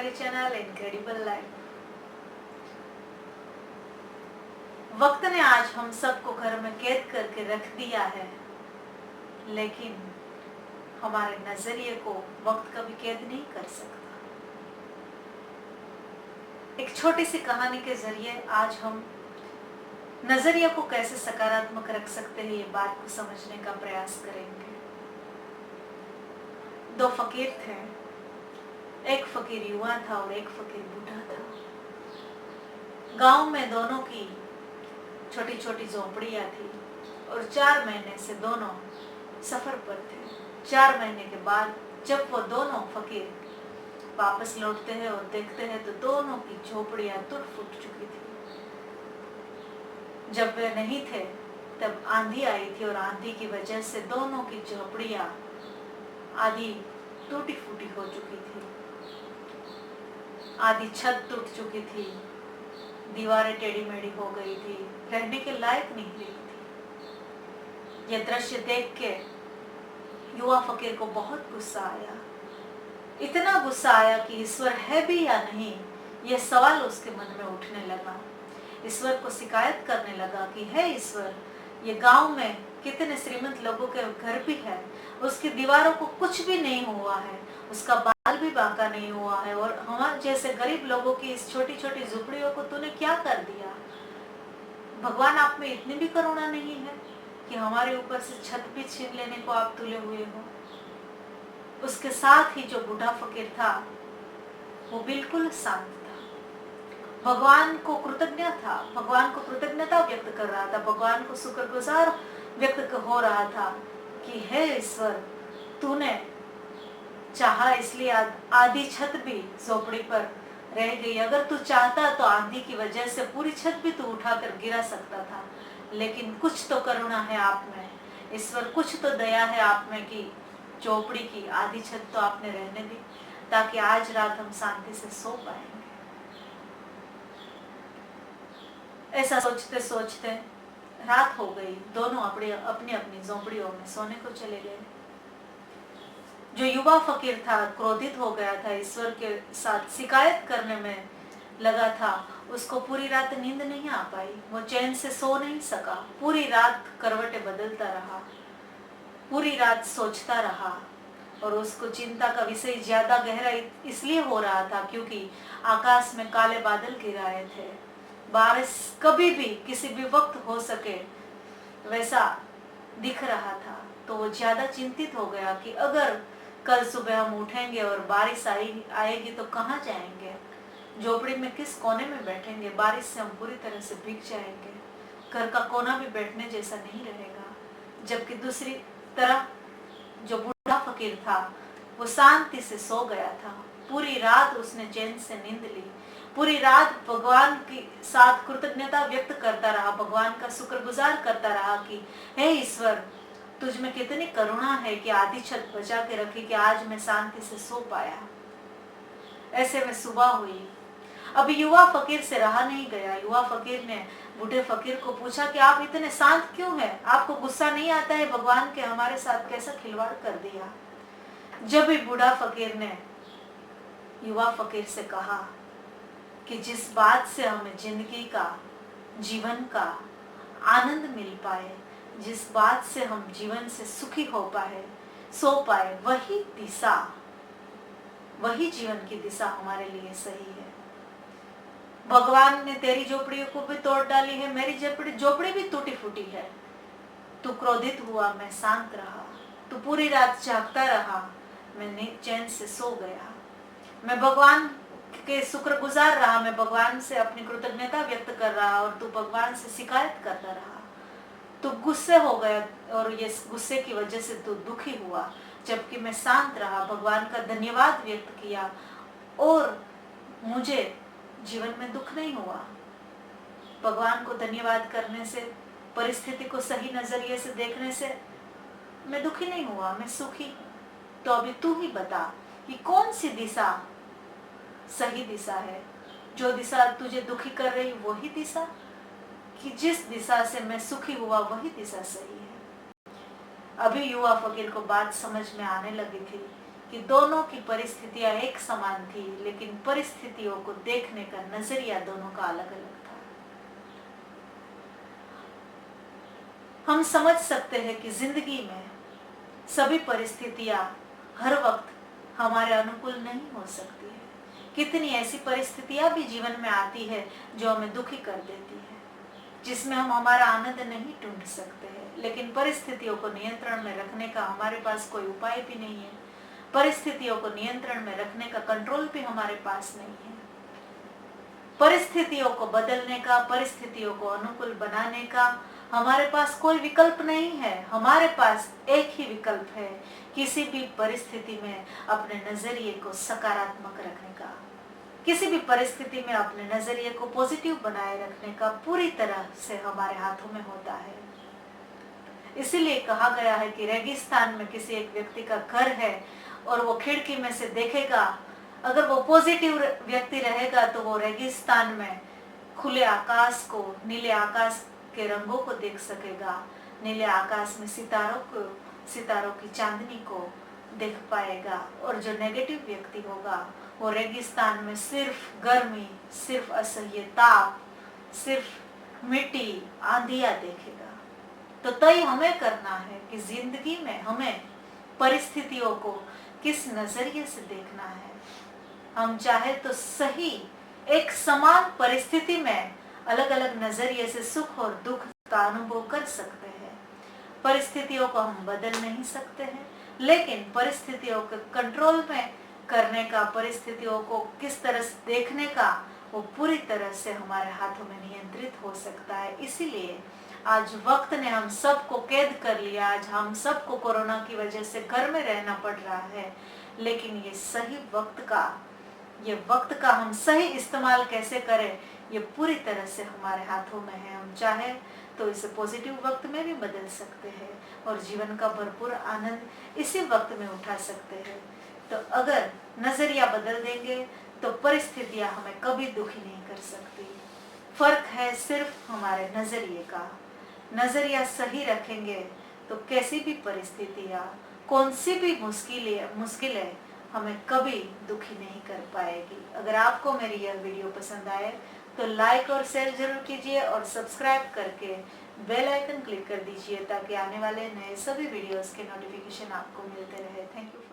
मेरे channel incredible life. वक्त ने आज हम सबको घर में कैद करके रख दिया है, लेकिन हमारे नजरिए को वक्त कभी कैद नहीं कर सकता। एक छोटी सी कहानी के जरिए आज हम नजरिया को कैसे सकारात्मक रख सकते हैं, ये बात को समझने का प्रयास करेंगे। दो फकीर थे, एक फकीर युवा था और एक फकीर बूढ़ा था। गांव में दोनों की छोटी छोटी झोपड़ियां थी और 4 महीने से दोनों सफर पर थे। 4 महीने के बाद जब वो दोनों फकीर वापस लौटते हैं और देखते हैं तो दोनों की झोपड़ियां टूट फूट चुकी थी। जब वे नहीं थे तब आंधी आई थी और आंधी की वजह से दोनों की झोपड़ियां आधी टूटी फूटी हो चुकी थी। आधी छत टूट चुकी थी, दीवारें टेढ़ी मेढ़ी हो गई थी, रहने के लायक नहीं रही थी। यह दृश्य देख के युवा फकीर को बहुत गुस्सा आया। इतना गुस्सा आया कि ईश्वर है भी या नहीं, यह सवाल उसके मन में उठने लगा। ईश्वर को शिकायत करने लगा कि हे ईश्वर, ये गांव में कितने श्रीमंत लोगों के घर भी है, उसकी दीवारों को कुछ भी नहीं हुआ है, उसका बाल भी बांका नहीं हुआ है, और हमारे जैसे गरीब लोगों की इस छोटी छोटी झुपड़ियों को तूने क्या कर दिया। भगवान, आप में इतनी भी करुणा नहीं है कि हमारे ऊपर से छत भी छीन लेने को आप तुले हुए हो। उसके साथ ही जो बूढ़ा फकीर था वो बिल्कुल शांत था, भगवान को कृतज्ञ था, भगवान को कृतज्ञता व्यक्त कर रहा था, भगवान को शुक्रगुजार व्यक्त हो रहा था कि हे ईश्वर, तूने चाहा इसलिए आधी छत भी झोपड़ी पर रह गई। अगर तू चाहता तो आंधी की वजह से पूरी छत भी तू उठाकर गिरा सकता था, लेकिन कुछ तो करुणा है आप में ईश्वर, कुछ तो दया है आप में कि झोपड़ी की आधी छत तो आपने रहने दी ताकि आज रात हम शांति से सो पाएंगे। ऐसा सोचते सोचते रात हो गई। दोनों अपनी अपनी झोपड़ियों में सोने को चले गए। जो युवा फकीर था क्रोधित हो गया था, ईश्वर के साथ शिकायत करने में लगा था। उसको पूरी रात नींद नहीं आ पाई, वो चैन से सो नहीं सका। पूरी रात करवटें बदलता रहा, पूरी रात सोचता रहा, और उसको चिंता का विषय ज्यादा गहरा इसलिए हो रहा था क्योंकि आकाश में काले बादल गिर आए थे। बारिश कभी भी किसी भी वक्त हो सके वैसा दिख रहा था। तो वो ज्यादा चिंतित हो गया कि अगर कल सुबह हम उठेंगे और बारिश आएगी तो कहाँ जाएंगे, झोपड़ी में किस कोने में बैठेंगे, बारिश से हम पूरी तरह से भीग जाएंगे, घर का कोना भी बैठने जैसा नहीं रहेगा। जबकि दूसरी तरफ जो बूढ़ा फकीर था वो शांति से सो गया था। पूरी रात उसने चैन से नींद ली, पूरी रात भगवान के साथ कृतज्ञता व्यक्त करता रहा, भगवान का शुक्रगुजार करता रहा कि हे ईश्वर, तुझ में कितनी करुणा है कि आधी छत बचा के रखी कि आज मैं शांति से सो पाया। ऐसे में सुबह हुई। अभी युवा फकीर से रहा नहीं गया। युवा फकीर ने बूढ़े फकीर को पूछा कि आप इतने शांत क्यों हैं, आपको गुस्सा नहीं आता है भगवान के हमारे साथ कैसा खिलवाड़ कर दिया। जब भी बूढ़ा फकीर ने युवा फकीर से कहा कि जिस बात से हमें जिंदगी का, जीवन का आनंद मिल पाए, जिस बात से हम जीवन से सुखी हो पाए, सो पाए, वही दिशा, वही जीवन की दिशा हमारे लिए सही है। भगवान ने तेरी झोपड़ी को भी तोड़ डाली है, मेरी झोपड़ी भी टूटी फूटी है। तू क्रोधित हुआ, मैं शांत रहा। तू पूरी रात जागता रहा, मैं चैन से सो गया। मैं भगवान के शुक्रगुजार रहा, मैं भगवान से अपनी कृतज्ञता व्यक्त कर रहा, और तू भगवान से शिकायत करता रहा। तू गुस्से हो गया और ये गुस्से की वजह से तू दुखी हुआ, जबकि मैं शांत रहा, भगवान का धन्यवाद व्यक्त किया और मुझे जीवन में दुख नहीं हुआ। भगवान को धन्यवाद करने से, परिस्थिति को सही नजरिए से देखने से मैं दुखी नहीं हुआ, मैं सुखी। तो अभी तू ही बता कि कौन सी दिशा सही दिशा है, जो दिशा तुझे दुखी कर रही वही दिशा, कि जिस दिशा से मैं सुखी हुआ वही दिशा सही है। अभी युवा फकीर को बात समझ में आने लगी थी कि दोनों की परिस्थितियां एक समान थी, लेकिन परिस्थितियों को देखने का नजरिया दोनों का अलग अलग था। हम समझ सकते हैं कि जिंदगी में सभी परिस्थितियां हर वक्त हमारे अनुकूल नहीं हो सकती है। कितनी ऐसी परिस्थितियां भी जीवन में आती है जो हमें दुखी कर देती है, जिसमें हम हमारा आनंद नहीं ढूंढ सकते हैं। लेकिन परिस्थितियों को नियंत्रण में रखने का हमारे पास कोई उपाय भी नहीं है। परिस्थितियों को नियंत्रण में रखने का कंट्रोल भी हमारे पास नहीं है। परिस्थितियों को बदलने का, परिस्थितियों को अनुकूल बनाने का हमारे पास कोई विकल्प नहीं है। हमारे पास एक ही विकल्प है, किसी भी परिस्थिति में अपने नजरिए को सकारात्मक रखने का, किसी भी परिस्थिति में अपने नजरिए को पॉजिटिव बनाए रखने का पूरी तरह से हमारे हाथों में होता है। इसीलिए कहा गया है कि रेगिस्तान में किसी एक व्यक्ति का घर है और वो खिड़की में से देखेगा, अगर वो पॉजिटिव व्यक्ति रहेगा तो वो रेगिस्तान में खुले आकाश को, नीले आकाश के रंगों को देख सकेगा, नीले आकाश में सितारों की चांदनी को देख पाएगा। और जो नेगेटिव व्यक्ति होगा वो रेगिस्तान में सिर्फ गर्मी, सिर्फ असह्य ताप, सिर्फ मिट्टी, आंधियां देखेगा। तो तय हमें करना है कि जिंदगी में हमें परिस्थितियों को किस नजरिए से देखना है। हम चाहे तो सही एक समान परिस्थिति में अलग अलग नजरिए से सुख और दुख का अनुभव कर सकते हैं। परिस्थितियों को हम बदल नहीं सकते हैं, लेकिन परिस्थितियों को कंट्रोल में करने का, परिस्थितियों को किस तरह से देखने का, वो पूरी तरह से हमारे हाथों में नियंत्रित हो सकता है। इसीलिए आज वक्त ने हम सबको कैद कर लिया। आज हम सबको कोरोना की वजह से घर में रहना पड़ रहा है, लेकिन ये सही वक्त का हम सही इस्तेमाल कैसे करें, ये पूरी तरह से हमारे हाथों में है। हम चाहे तो इसे पॉजिटिव वक्त में भी बदल सकते हैं और जीवन का भरपूर आनंद इसी वक्त में उठा सकते हैं। तो अगर नजरिया बदल देंगे तो परिस्थितियां हमें कभी दुखी नहीं कर सकती। फर्क है सिर्फ हमारे नजरिए का। नजरिया सही रखेंगे तो कैसी भी परिस्थितियां, कौन सी भी मुश्किलें हमें कभी दुखी नहीं कर पाएगी। अगर आपको मेरी यह वीडियो पसंद आए तो लाइक और शेयर जरूर कीजिए और सब्सक्राइब करके बेल आइकन क्लिक कर दीजिए ताकि आने वाले नए सभी वीडियोस के नोटिफिकेशन आपको मिलते रहे। Thank you.